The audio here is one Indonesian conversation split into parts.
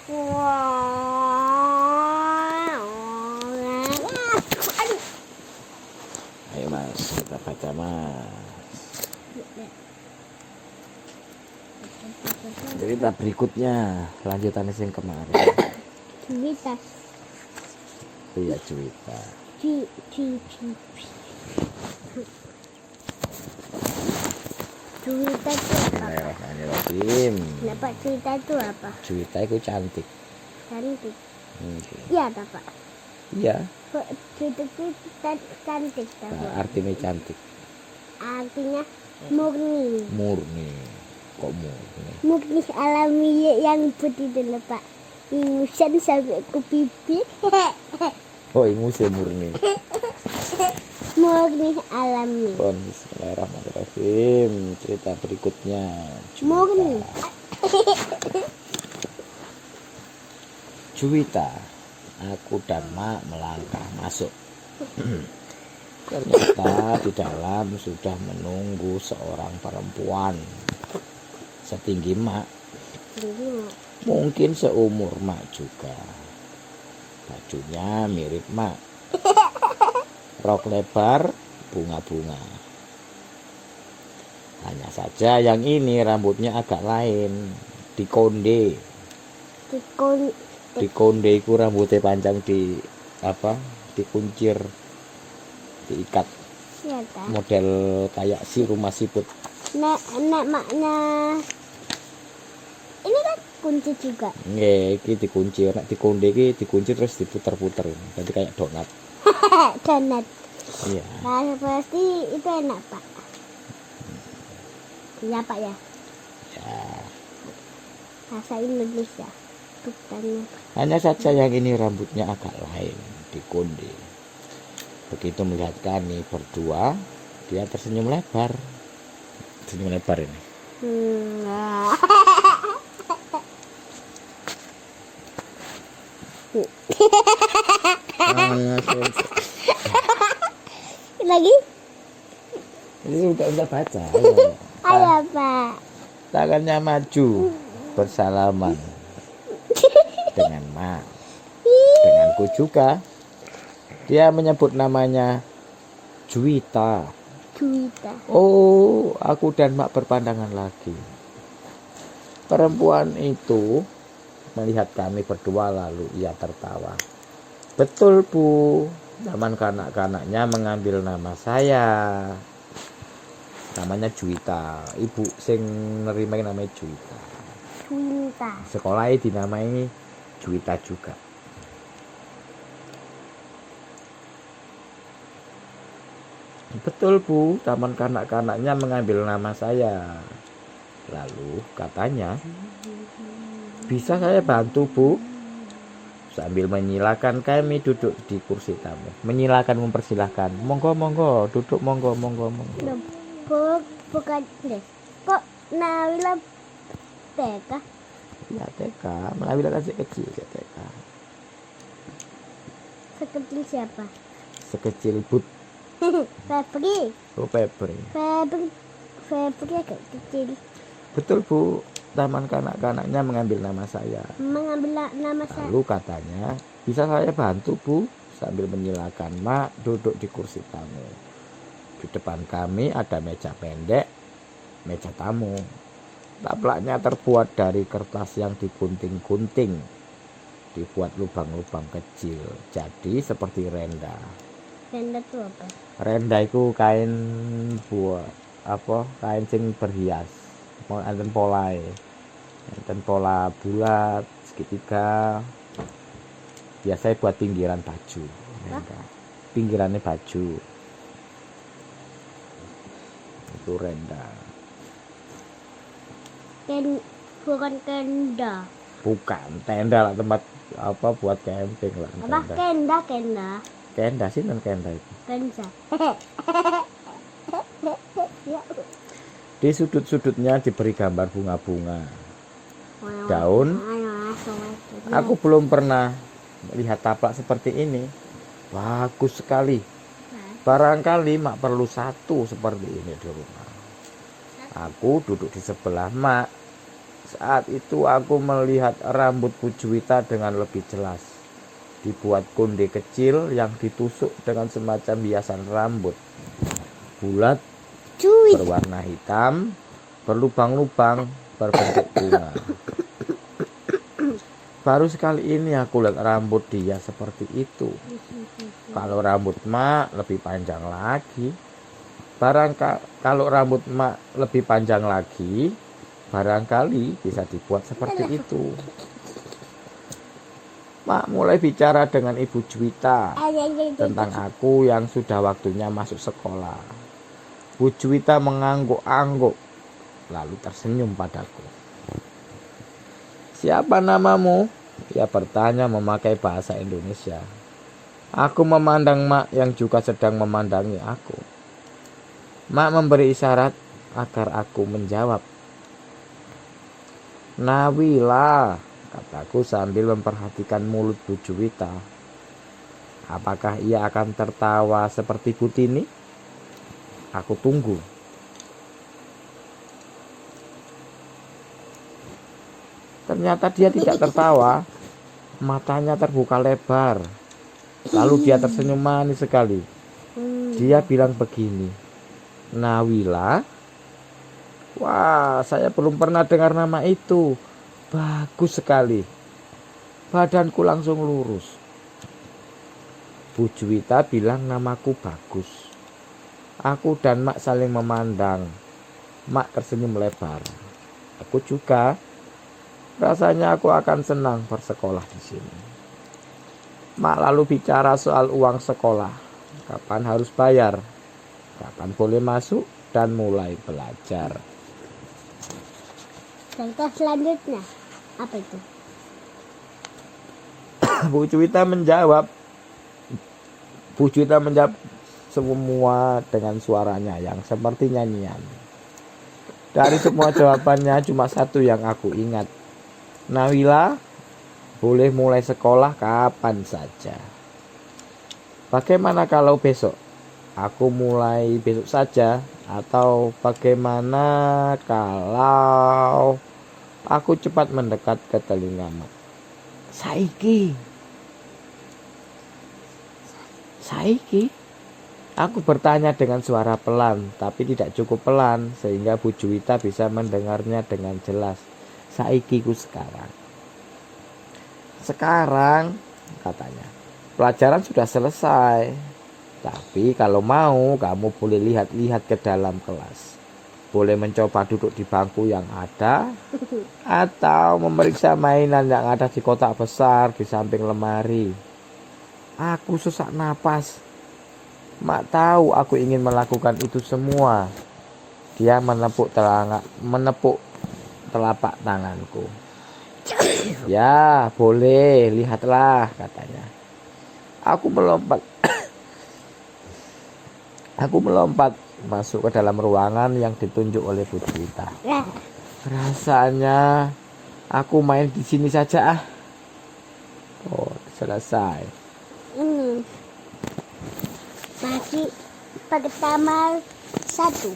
Ayo Mas, kita baca Mas. Cerita berikutnya, lanjutannya yang kemarin. Cerita. Iya cerita. Cerita itu apa? Bismillahirrahmanirrahim. Dapat cerita itu apa? Cerita itu cantik. Cantik. Okay. Iya, Pak. Iya. Cerita itu cantik, Nah, artinya cantik. Artinya murni. Murni. Kok murni? Murni alami yang putih dulu, Pak. Ingusan sampai ke pipi. Oh, ingusnya murni. Murni alami. Bismillahirrahmanirrahim. Cerita berikutnya. Murni. Juwita, aku dan Mak melangkah masuk. Ternyata di dalam sudah menunggu seorang perempuan setinggi Mak, mungkin seumur Mak juga. Bajunya mirip Mak, rok lebar bunga-bunga. Hanya saja yang ini rambutnya agak lain, dikonde. Dikonde itu rambutnya panjang dikuncir, diikat. Ya, Model kayak si rumah siput. Nek makna ini kan kunci juga. Nggih, iki dikunci, nek dikonde iki dikunci terus diputer-puter. Jadi kayak donat. Donat. Iya. Nah, pasti itu enak, Pak. Iya, Pak ya. Ya. Bahasa Indonesia. Bukannya. Hanya saja yang ini rambutnya agak lain, dikonde. Begitu melihat kami berdua, dia tersenyum lebar. Senyum lebar ini. Lagi? Ini udah baca. Ayo, Pak. Tangannya maju bersalaman dengan Mak, denganku juga. Dia menyebut namanya Juwita. Juwita. Oh, aku dan Mak berpandangan lagi. Perempuan itu melihat kami berdua lalu ia tertawa. Betul Bu, zaman kanak-kanaknya mengambil nama saya. Namanya Juwita. Ibu sing nerima namanya Juwita. Juwita. Sekolahnya dinamai Juwita juga. Betul Bu, taman kanak-kanaknya mengambil nama saya. Lalu katanya, bisa saya bantu Bu? Sambil menyilakan kami duduk di kursi tamu. Menyilakan, mempersilahkan. Monggo, monggo, duduk monggo, monggo, monggo. Bukan deh. Kok Nawila TK? Ya TK, Nawila kan kecil ya TK. Sekecil siapa? Sekecil But. Febri. Oh Febri. Febri agak kecil. Betul Bu, taman kanak-kanaknya mengambil nama saya. Mengambil nama saya. Lalu katanya, bisa saya bantu Bu? Sambil menyilakan Mak duduk di kursi tamu. Di depan kami ada meja pendek, meja tamu. Taplaknya terbuat dari kertas yang digunting-gunting, dibuat lubang-lubang kecil, jadi seperti renda. Renda itu apa? Renda itu kain buat kain sing berhias. Mau enten polae. Enten pola bulat, segitiga. Biasanya buat pinggiran baju. Renda. Pinggirannya baju. Itu renda. Bukan tenda. Bukan, tenda lah, tempat buat camping lah. Apa? Kenda. Kenda sih non kenda itu. Kenza. Di sudut-sudutnya diberi gambar bunga-bunga, daun. Aku belum pernah melihat taplak seperti ini. Bagus sekali. Barangkali Mak perlu satu seperti ini di rumah. Aku duduk di sebelah Mak. Saat itu aku melihat rambut Bu Juwita dengan lebih jelas. Dibuat konde kecil yang ditusuk dengan semacam hiasan rambut. Bulat, Cuy. berwarna hitam, berlubang-lubang, berbentuk bunga. Baru sekali ini aku lihat rambut dia seperti itu. Kalau rambut mak lebih panjang lagi. Kalau rambut mak lebih panjang lagi, barangkali bisa dibuat seperti itu. Mak mulai bicara dengan Ibu Juwita tentang aku yang sudah waktunya masuk sekolah. Bu Juwita mengangguk-angguk, lalu tersenyum padaku. "Siapa namamu?" Dia bertanya memakai bahasa Indonesia. Aku memandang mak yang juga sedang memandangi aku. Mak memberi isyarat agar aku menjawab. "Nawila," kataku sambil memperhatikan mulut Bu Juwita. Apakah ia akan tertawa seperti Bu Tini? Aku tunggu. Ternyata dia tidak tertawa. Matanya terbuka lebar. Lalu dia tersenyum manis sekali. Dia bilang begini, "Nawila? Wah, saya belum pernah dengar nama itu. Bagus sekali." Badanku langsung lurus. Bu Juwita bilang namaku bagus. Aku dan mak saling memandang. Mak tersenyum lebar. Aku juga. Rasanya aku akan senang bersekolah di sini. Mak lalu bicara soal uang sekolah. Kapan harus bayar? Kapan boleh masuk dan mulai belajar? Contoh selanjutnya apa itu? Bu Juwita menjawab semua dengan suaranya yang seperti nyanyian. Dari semua jawabannya cuma satu yang aku ingat. "Nawila, boleh mulai sekolah kapan saja." "Bagaimana kalau besok? Aku mulai besok saja. Atau bagaimana kalau..." Aku cepat mendekat ke telinga mak. Saiki. Aku bertanya dengan suara pelan, tapi tidak cukup pelan sehingga Bu Juwita bisa mendengarnya dengan jelas. "Saikiku sekarang." "Sekarang," katanya, "pelajaran sudah selesai. Tapi kalau mau, kamu boleh lihat-lihat ke dalam kelas. Boleh mencoba duduk di bangku yang ada, atau memeriksa mainan yang ada di kotak besar di samping lemari." Aku sesak napas. Mak tahu aku ingin melakukan itu semua. Dia menepuk telapak tanganku. "Ya, boleh, lihatlah," katanya. Aku melompat masuk ke dalam ruangan yang ditunjuk oleh Bu Juwita. Rasanya aku main di sini saja ah. Oh, selesai. Pagi pertama 1.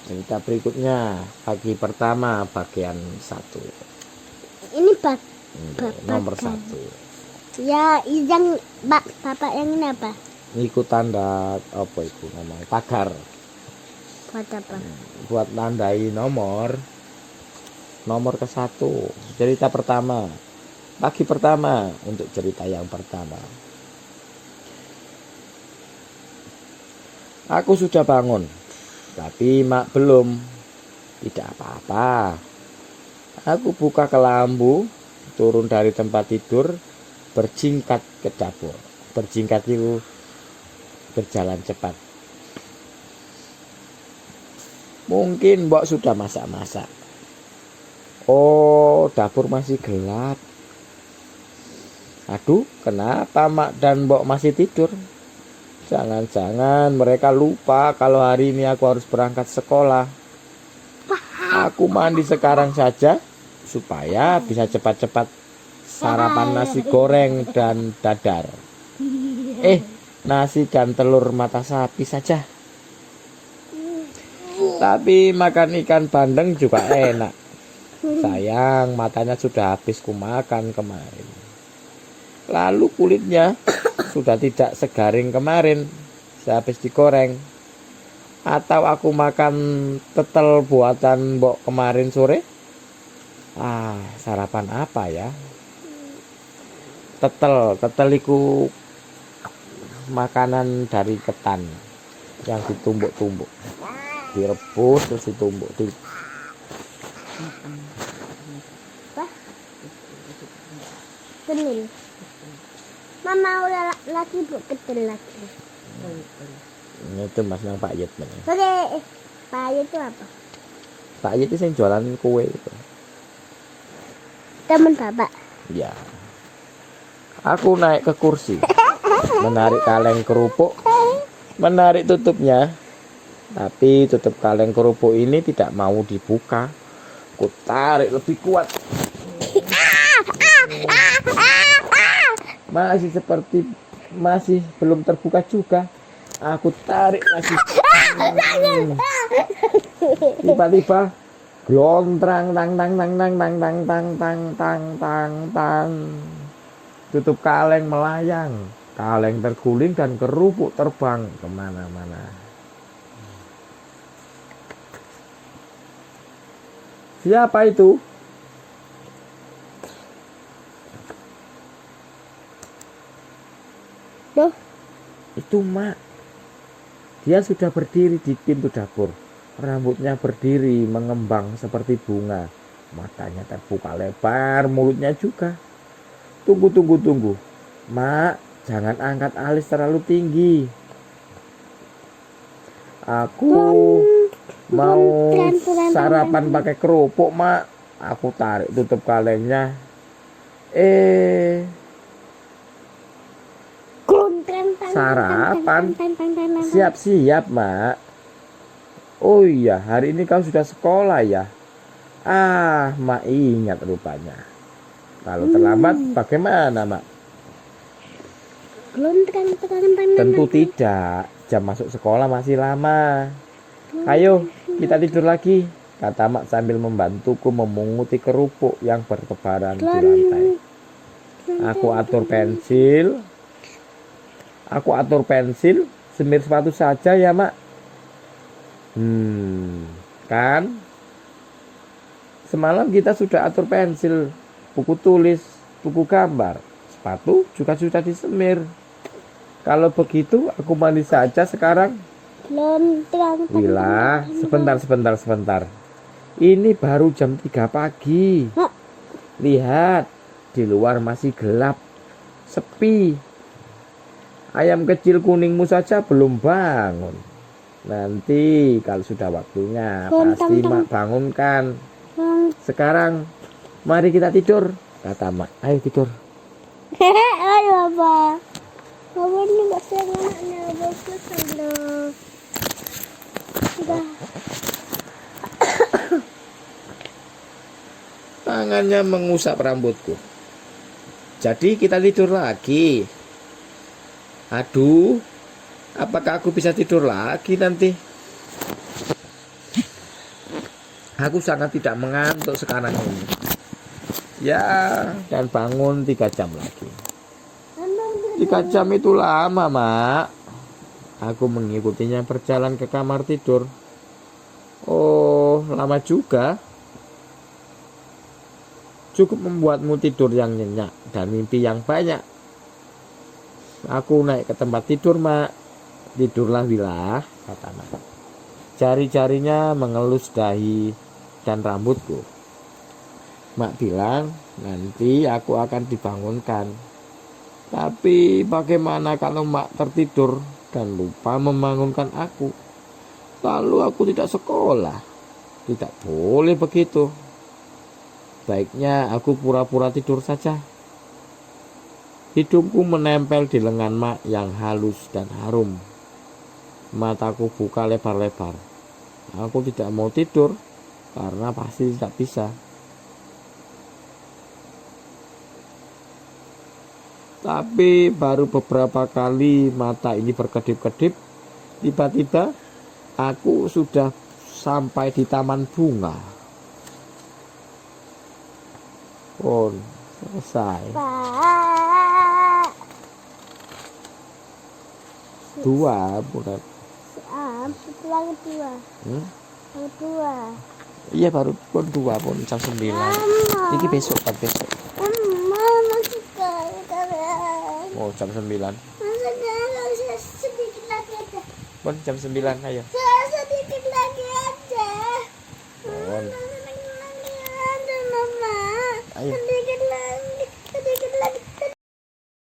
Cerita berikutnya, pagi pertama bagian 1. Ini Nomor 1. Ya, yang bapak yang ini apa? Ikut tanda apa itu namanya? Pagar. Buat apa? Buat tandai nomor ke-1. Cerita pertama. Pagi pertama untuk cerita yang pertama. Aku sudah bangun, tapi mak belum. Tidak apa-apa. Aku buka kelambu, turun dari tempat tidur, berjingkat ke dapur. Berjingkat itu berjalan cepat. Mungkin mbok sudah masak-masak. Oh, dapur masih gelap. Aduh, kenapa mak dan mbok masih tidur? Jangan-jangan mereka lupa kalau hari ini aku harus berangkat sekolah. Aku mandi sekarang saja supaya bisa cepat-cepat sarapan nasi goreng dan dadar. Nasi dan telur mata sapi saja. Tapi makan ikan bandeng juga enak. Sayang, matanya sudah habis kumakan kemarin. Lalu kulitnya sudah tidak segaring kemarin, sehabis digoreng. Atau aku makan tetel buatan mbok kemarin sore. Sarapan apa ya? Tetel iku makanan dari ketan yang ditumbuk-tumbuk, direbus terus ditumbuk Apa? Kenil. Mama udah lagi buat ketel lagi. Itu mas yang Pak Yet bener. Oke, Pak itu apa? Pak Yet itu yang jualan kue itu. Teman bapak. Ya. Aku naik ke kursi, menarik kaleng kerupuk, menarik tutupnya. Tapi tutup kaleng kerupuk ini tidak mau dibuka. Aku tarik lebih kuat. Masih belum terbuka juga. Aku tarik lagi. Tiba-tiba glontrang tang tang tang tang tang tang tang tang tang tang tang. Tutup kaleng melayang, kaleng terguling dan kerupuk terbang kemana-mana. Siapa itu? Loh, Itu Mak. Dia sudah berdiri di pintu dapur. Rambutnya berdiri mengembang seperti bunga. Matanya terbuka lebar, mulutnya juga. Tunggu. Mak, jangan angkat alis terlalu tinggi. Aku mau sarapan pakai kerupuk, Mak. Aku tarik tutup kalengnya. Sarapan? Siap-siap, Mak. Oh iya, hari ini kau sudah sekolah ya? Mak ingat rupanya. Kalau terlambat bagaimana, Mak? Tentu tidak. Jam masuk sekolah masih lama. Ayo, kita tidur lagi, kata Mak sambil membantuku memunguti kerupuk yang bertebaran di lantai. Aku atur pensil, semir sepatu saja ya, Mak. Kan? Semalam kita sudah atur pensil, buku tulis, buku gambar, sepatu juga sudah disemir. Kalau begitu aku mandi saja sekarang. Wila, sebentar. Ini baru jam 3 pagi. Lihat, di luar masih gelap, sepi. Ayam kecil kuningmu saja belum bangun. Nanti kalau sudah waktunya pasti Mak bangunkan. Sekarang mari kita tidur, kata Mak. Ayo tidur. Ayo, Papa. Papa ini nggak sayang anaknya, bagus loh. Udah. Tangannya mengusap rambutku. Jadi kita tidur lagi. Aduh, apakah aku bisa tidur lagi nanti? Aku sangat tidak mengantuk sekarang ini. Ya, dan bangun 3 jam lagi. 3 jam itu lama, Mak. Aku mengikutinya berjalan ke kamar tidur. Oh, lama juga. Cukup membuatmu tidur yang nyenyak dan mimpi yang banyak. Aku naik ke tempat tidur, Mak. Tidurlah Wila, kata Mak. Jari-jarinya mengelus dahi dan rambutku. Mak bilang, nanti aku akan dibangunkan. Tapi bagaimana kalau Mak tertidur dan lupa membangunkan aku? Lalu aku tidak sekolah. Tidak boleh begitu. Baiknya aku pura-pura tidur saja. Hidungku menempel di lengan Mak yang halus dan harum. Mataku buka lebar-lebar. Aku tidak mau tidur karena pasti tidak bisa. Tapi baru beberapa kali mata ini berkedip-kedip, tiba-tiba aku sudah sampai di taman bunga. Oh, selesai. Pak. Dua, bukan. Setelah kedua. Yang kedua. Iya, baru pun dua pun jam 9. Mama. Ini besok kan besok. Mama sekali kalian. Oh, jam 9. Maksudnya sedikit lagi aja. Pun jam 9, ayo. Sedikit lagi aja. Pun. Sedikit lagi aja, Mama. Ayo. Sedikit